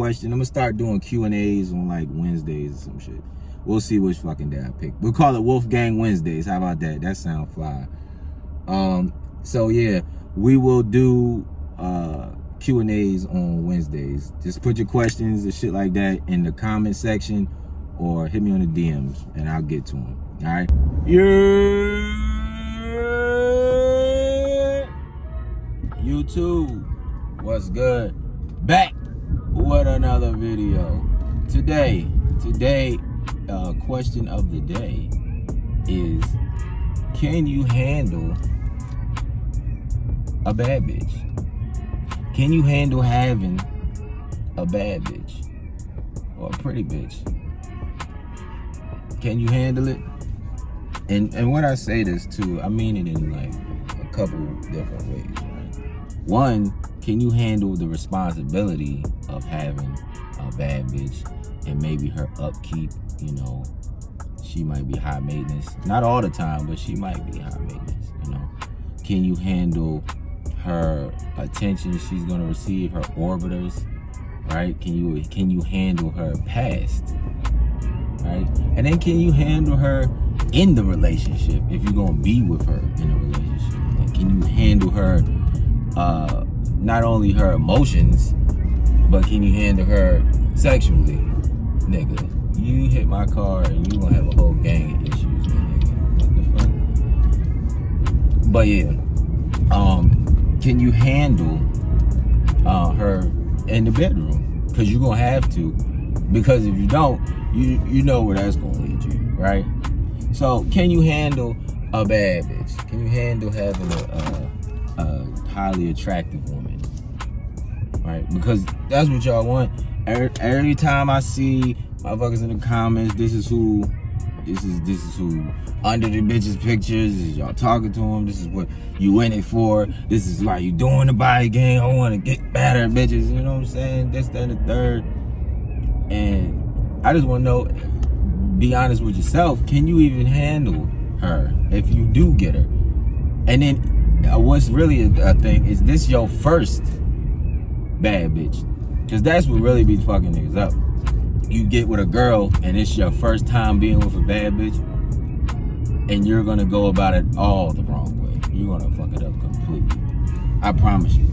question. I'm gonna start doing Q&As on like Wednesdays or some shit. We'll see which fucking day I pick. We'll call it Wolfgang Wednesdays. How about that? That sound fly. So yeah, we will do Q&As on Wednesdays. Just put your questions and shit like that in the comment section or hit me on the DMs and I'll get to them. All right? Yeah. YouTube, what's good? Back with another video. Today, question of the day is, can you handle a bad bitch? Can you handle having a bad bitch or a pretty bitch? Can you handle it? And when I say this too, I mean it in like a couple different ways, right? One, can you handle the responsibility of having a bad bitch and maybe her upkeep? You know, she might be high maintenance. Not all the time, but she might be high maintenance, you know. Can you handle her attention she's gonna receive, her orbiters, right? Can you handle her past, right? And then can you handle her in the relationship if you're gonna be with her in a relationship? Like, can you handle her, not only her emotions, but can you handle her sexually? Nigga, you hit my car and you gonna have a whole gang of issues, nigga. What the fuck? But yeah, can you handle her in the bedroom? Because you're gonna have to. Because if you don't, you know where that's gonna lead you, right? So can you handle a bad bitch? Can you handle having a highly attractive woman? Right? Because that's what y'all want. Every time I see motherfuckers in the comments, this is who under the bitches pictures, this is y'all talking to them, this is what you in it for, this is why you doing the body game, I want to get better bitches, you know what I'm saying, this, that, and the third. And I just want to know, be honest with yourself, can you even handle her if you do get her? And then what's really a thing, is this your first bad bitch? Because that's what really be fucking niggas up. You get with a girl and it's your first time being with a bad bitch, and you're gonna go about it all the wrong way. You're gonna fuck it up completely. I promise you.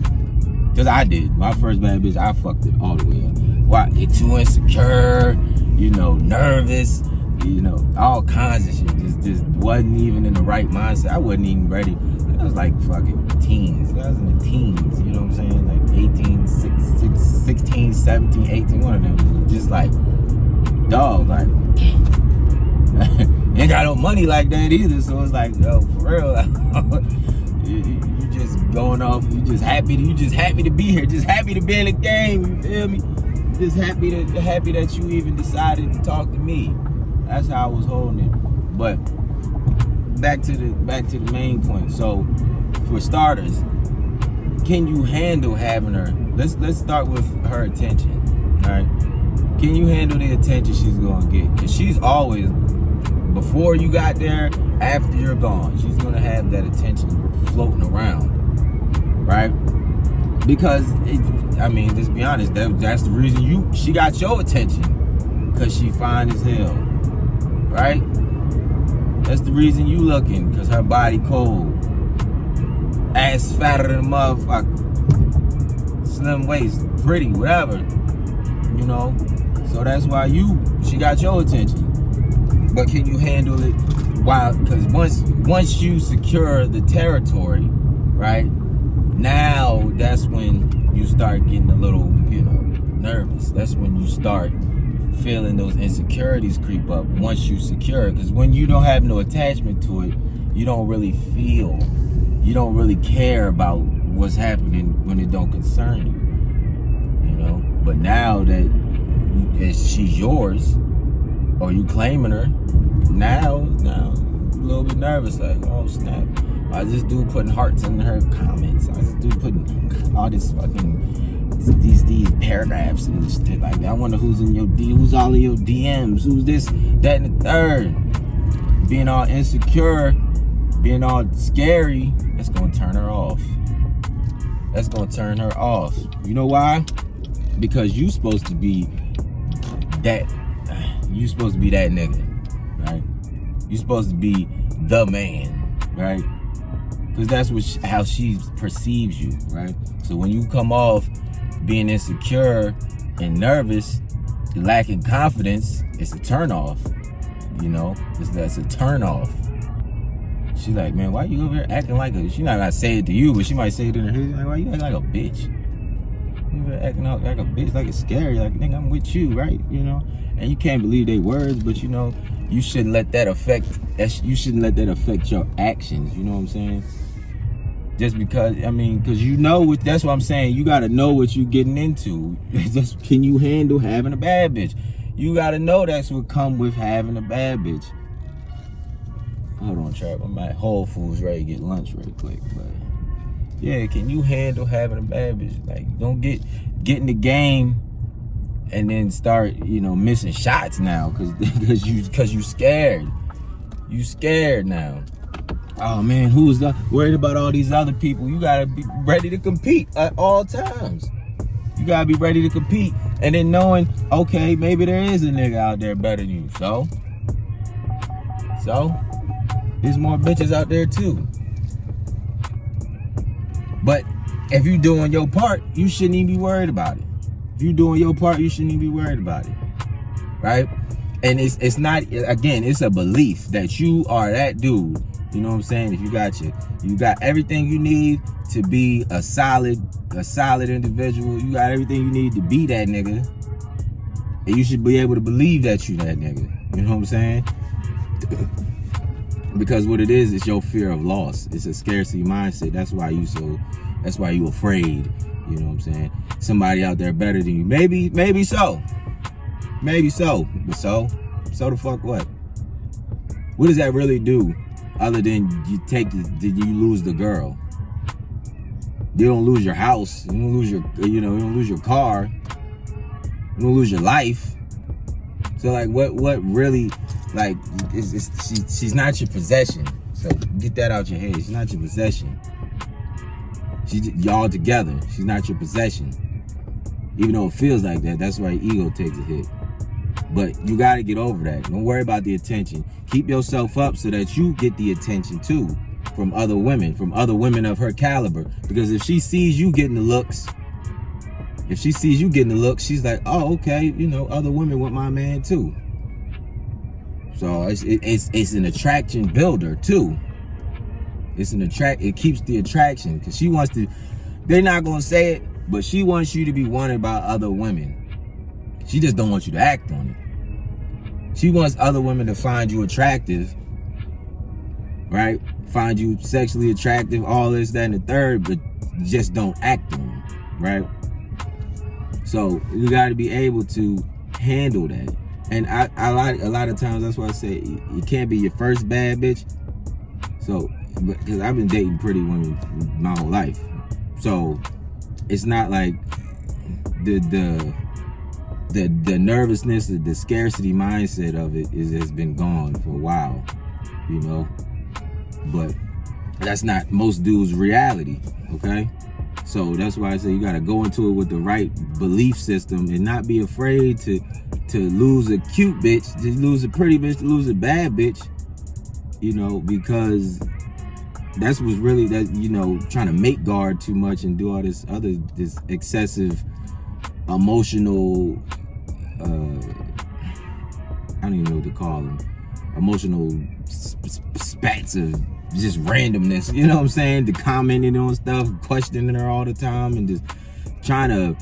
Because I did. My first bad bitch, I fucked it all the way up. Why? You're too insecure, you know, nervous, you know, all kinds of shit. Just wasn't even in the right mindset. I wasn't even ready. I was like fucking teens. I was in the teens, you know what I'm saying? Like 18, 16, 17, 18, one of them. Just like, dog, like, ain't got no money like that either. So it's like, yo, for real, you just going off, you just happy to be here, just happy to be in the game, you feel me? Just happy that you even decided to talk to me. That's how I was holding it. But back to the main point. So for starters, can you handle having her? Let's start with her attention. All right, can you handle the attention she's gonna get? Because she's always, before you got there, after you're gone, she's gonna have that attention floating around, right? Because I mean, let's be honest, that's the reason she got your attention, because she fine as hell, right? That's the reason you looking, because her body cold, ass fatter than a motherfucker, slim waist, pretty, whatever, you know. So that's why she got your attention. But can you handle it? Why? Because once you secure the territory, right? Now that's when you start getting a little, you know, nervous. That's when you start feeling those insecurities creep up once you secure it. Because when you don't have no attachment to it, you don't really care about what's happening when it don't concern you, you know. But now that she's yours, or you claiming her, now you're a little bit nervous, like, oh snap, why is this dude putting hearts in her comments? Why is this dude putting all this fucking these paragraphs and shit like that? I wonder who's all in your DMs, who's this, that, and the third. Being all insecure, being all scary, that's gonna turn her off. That's gonna turn her off. You know why? because you supposed to be that nigga, right? You supposed to be the man, right? Because that's how she perceives you, right? So when you come off being insecure and nervous, lacking confidence, it's a turn off. You know, that's a turn off. She's like, man, why you over here acting like a? She not gonna say it to you, but she might say it in her head. Like, why you acting like a bitch? You over here acting out like a bitch, like it's scary. Like, nigga, I'm with you, right? You know, and you can't believe their words, but you know, you shouldn't let that affect. You shouldn't let that affect your actions. You know what I'm saying? Just because, I mean, because you know, that's what I'm saying. You gotta know what you're getting into. Just, can you handle having a bad bitch? You gotta know that's what come with having a bad bitch. Hold on, Trap. I'm at Whole Foods ready to get lunch real quick. But yeah, can you handle having a bad bitch? Like, don't get in the game and then start, you know, missing shots now because you scared. You scared now. Oh man, who's worried about all these other people? You gotta be ready to compete at all times. You gotta be ready to compete, and then knowing, okay, maybe there is a nigga out there better than you. So there's more bitches out there too. But if you doing your part, you shouldn't even be worried about it. If you doing your part, you shouldn't even be worried about it, right? And it's not, again, it's a belief that you are that dude. You know what I'm saying? If you got everything you need to be a solid individual. You got everything you need to be that nigga. And you should be able to believe that you that nigga. You know what I'm saying? Because what it is your fear of loss. It's a scarcity mindset. That's why you afraid. You know what I'm saying? Somebody out there better than you. Maybe so. Maybe so. But so the fuck what? What does that really do? Other than you lose the girl. You don't lose your house. You don't lose you don't lose your car. You don't lose your life. So like, what really, like, she's not your possession. So get that out your head. She's not your possession. Y'all together. She's not your possession. Even though it feels like that, that's why ego takes a hit. But you got to get over that. Don't worry about the attention. Keep yourself up so that you get the attention too from other women of her caliber. Because if she sees you getting the looks, she's like, oh, okay, you know, other women want my man too. So it's an attraction builder too. It keeps the attraction, because she wants to, they're not going to say it, but she wants you to be wanted by other women. She just don't want you to act on it. She wants other women to find you attractive, right? Find you sexually attractive, all this, that, and the third, but just don't act on it, right? So you got to be able to handle that. And a lot of times, that's why I say it can't be your first bad bitch. So, because I've been dating pretty women my whole life, so it's not like the nervousness, the scarcity mindset of it has been gone for a while, you know. But that's not most dudes' reality, okay? So that's why I say you gotta go into it with the right belief system and not be afraid to lose a cute bitch, to lose a pretty bitch, to lose a bad bitch, you know, because that's what's really, that, you know, trying to make guard too much and do all this excessive emotional, I don't even know what to call them, emotional spats of just randomness, you know what I'm saying? The commenting on stuff, questioning her all the time, and just trying to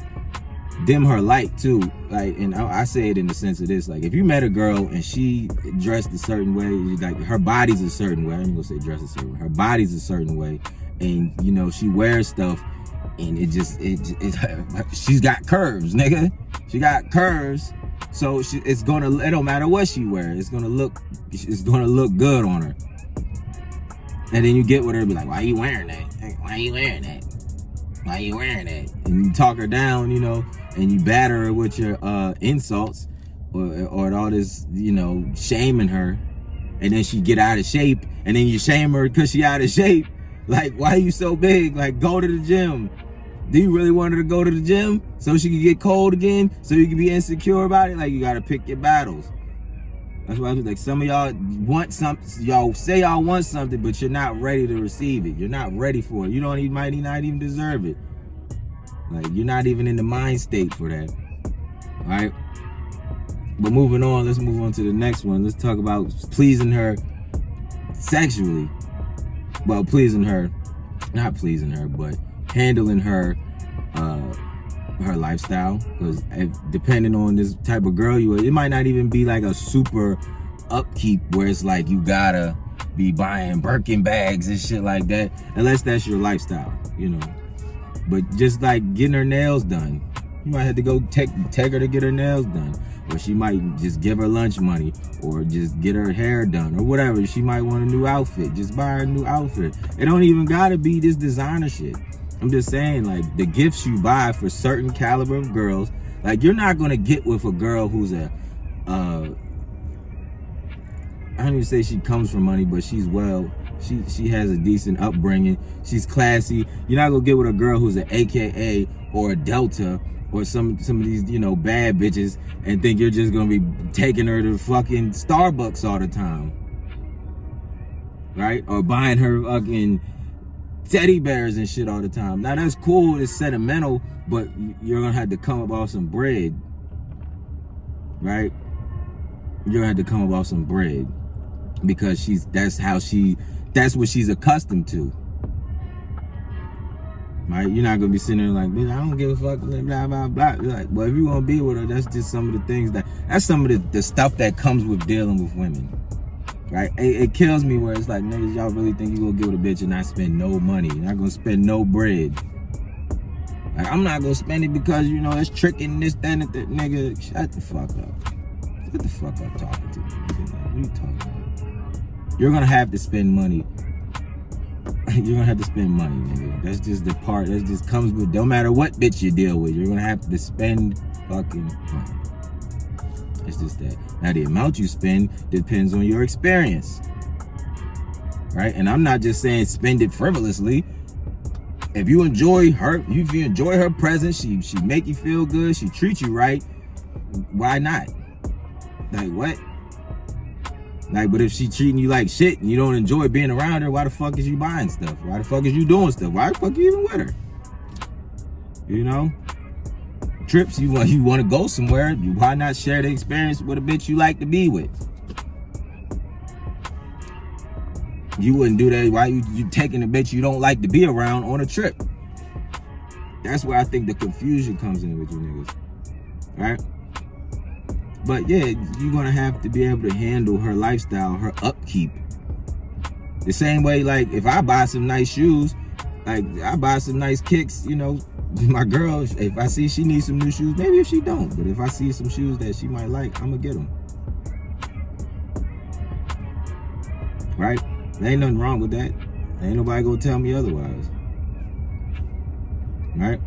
dim her light too. Like, and I say it in the sense of this, like, if you met a girl and she dressed a certain way, like her body's a certain way, I'm gonna say dress a certain way, her body's a certain way, and you know, she wears stuff and she's got curves, nigga. She got curves. So it don't matter what she wears, it's gonna look good on her. And then you get with her and be like, why you wearing that? Why you wearing that? Why you wearing that? And you talk her down, you know, and you batter her with your insults or all this, you know, shaming her. And then she get out of shape, and then you shame her because she out of shape. Like, why are you so big? Like, go to the gym. Do you really want her to go to the gym so she can get cold again, so you can be insecure about it? Like, you gotta pick your battles. That's why I was like, some of y'all want something, y'all say y'all want something, but you're not ready to receive it. You're not ready for it. You don't even, might not even deserve it. Like, you're not even in the mind state for that. All right? But moving on, let's move on to the next one. Let's talk about pleasing her sexually. Well, pleasing her, not pleasing her, but handling her her lifestyle. Because depending on this type of girl you are, it might not even be like a super upkeep where it's like you gotta be buying Birkin bags and shit like that, unless that's your lifestyle, you know. But just like getting her nails done, you might have to go take her to get her nails done, or she might just give her lunch money, or just get her hair done, or whatever. She might want a new outfit, just buy her a new outfit. It don't even gotta be this designer shit. I'm just saying, like, the gifts you buy for certain caliber of girls, like, you're not gonna get with a girl who's a I don't even say she comes from money, but she's she has a decent upbringing. She's classy. You're not gonna get with a girl who's an AKA or a Delta or some of these, you know, bad bitches, and think you're just gonna be taking her to fucking Starbucks all the time, right? Or buying her fucking teddy bears and shit all the time. Now that's cool, it's sentimental, but you're gonna have to come up off some bread, right? You're gonna have to come up off some bread, because that's what she's accustomed to, right? You're not gonna be sitting there like, bitch, I don't give a fuck, blah blah blah. You're like, well, if you wanna be with her, that's just some of the things that's some of the stuff that comes with dealing with women, right? It kills me where it's like, niggas, y'all really think you gonna get with a bitch and not spend no money? You're not gonna spend no bread. Like, I'm not gonna spend it because, you know, it's tricking this, that, and that. Nigga, shut the fuck up. Shut the fuck up talking to me. What are you talking about? You're gonna have to spend money. You're gonna have to spend money, nigga. That's just the part. That just comes with, no matter what bitch you deal with, you're gonna have to spend fucking money. It's just that. Now, the amount you spend depends on your experience, right? And I'm not just saying spend it frivolously. If you enjoy her, if you enjoy her presence, she make you feel good, she treats you right, why not? Like, what? Like, but if she treating you like shit and you don't enjoy being around her, why the fuck is you buying stuff? Why the fuck is you doing stuff? Why the fuck are you even with her? You know? Trips, you want to go somewhere, why not share the experience with a bitch you like to be with? You wouldn't do that. Why you taking a bitch you don't like to be around on a trip? That's where I think the confusion comes in with you niggas, right? But yeah, you're gonna have to be able to handle her lifestyle, her upkeep. The same way, like, if I buy some nice shoes, like, I buy some nice kicks, you know, my girl, if I see she needs some new shoes, maybe if she don't, but if I see some shoes that she might like, I'm gonna get them. Right? There ain't nothing wrong with that. Ain't nobody gonna tell me otherwise. Right?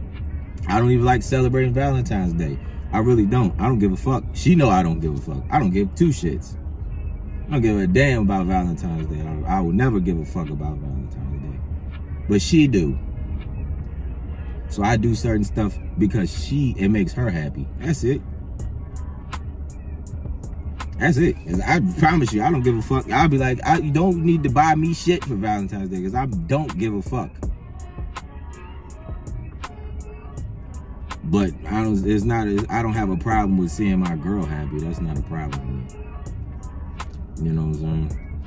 I don't even like celebrating Valentine's Day. I really don't. I don't give a fuck. She know I don't give a fuck. I don't give two shits. I don't give a damn about Valentine's Day. I will never give a fuck about Valentine's Day. But she do. So I do certain stuff because it makes her happy. That's it. That's it. I promise you, I don't give a fuck. I'll be like, you don't need to buy me shit for Valentine's Day, because I don't give a fuck. But I don't have a problem with seeing my girl happy. That's not a problem with me. You know what I'm saying?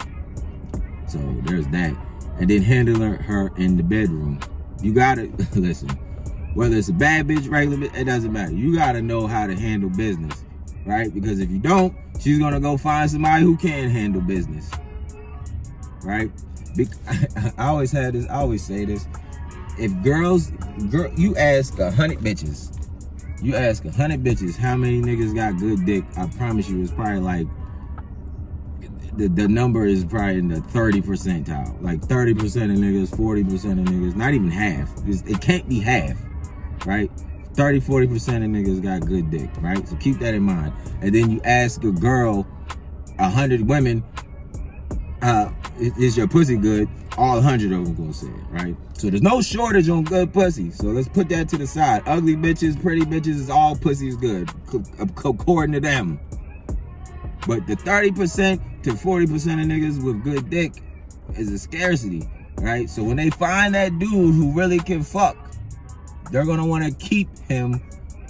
So there's that. And then handling her in the bedroom. You gotta, listen, whether it's a bad bitch, regular bitch, it doesn't matter. You gotta know how to handle business, right? Because if you don't, she's gonna go find somebody who can handle business, right? I always say this. If you ask 100 bitches, how many niggas got good dick, I promise you it's probably like, the number is probably in the 30 percentile. Like 30% of niggas, 40% of niggas, not even half. It can't be half, right? 30-40% of niggas got good dick, right? So keep that in mind. And then you ask a girl, 100 women, is your pussy good, all 100 of them gonna say it, right? So there's no shortage on good pussy. So let's put that to the side. Ugly bitches, pretty bitches, is all pussy is good, according to them. But the 30% to 40% of niggas with good dick is a scarcity, right? So when they find that dude who really can fuck, they're gonna wanna keep him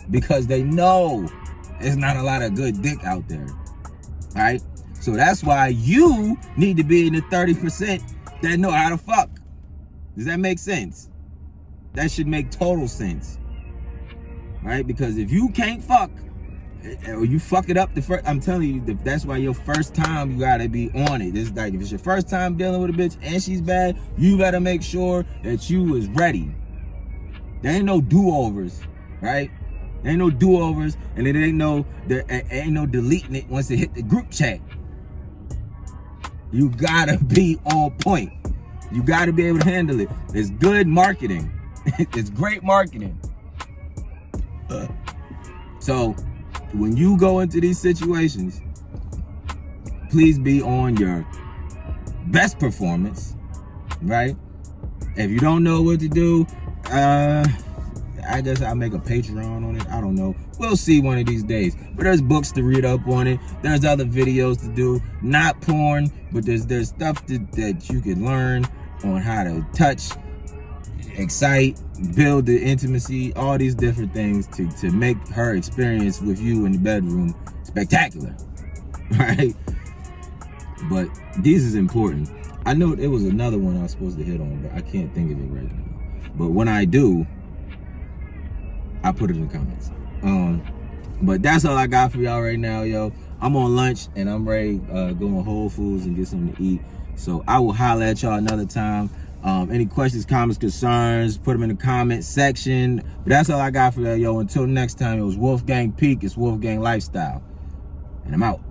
because they know there's not a lot of good dick out there, right? So that's why you need to be in the 30% that know how to fuck. Does that make sense? That should make total sense, right? Because if you can't fuck, or you fuck it up the first, I'm telling you, that's why your first time, you gotta be on it. It's like, if it's your first time dealing with a bitch and she's bad, you gotta make sure that you is ready. There ain't no do-overs, right? There ain't no do-overs, and there ain't no deleting it once it hit the group chat. You gotta be on point. You gotta be able to handle it. It's good marketing. It's great marketing. So when you go into these situations, please be on your best performance, right? If you don't know what to do, I guess I'll make a Patreon on it. I don't know. We'll see one of these days. But there's books to read up on it. There's other videos to do. Not porn, but there's stuff that you can learn on how to touch, excite, build the intimacy, all these different things to make her experience with you in the bedroom spectacular, right? But this is important. I know it was another one I was supposed to hit on, but I can't think of it right now. But when I do, I'll put it in the comments. But that's all I got for y'all right now, yo. I'm on lunch and I'm ready to go to Whole Foods and get something to eat. So I will holler at y'all another time. Any questions, comments, concerns, put them in the comment section. But that's all I got for y'all, yo. Until next time, it was WolfgangPeak. It's Wolfgang Lifestyle. And I'm out.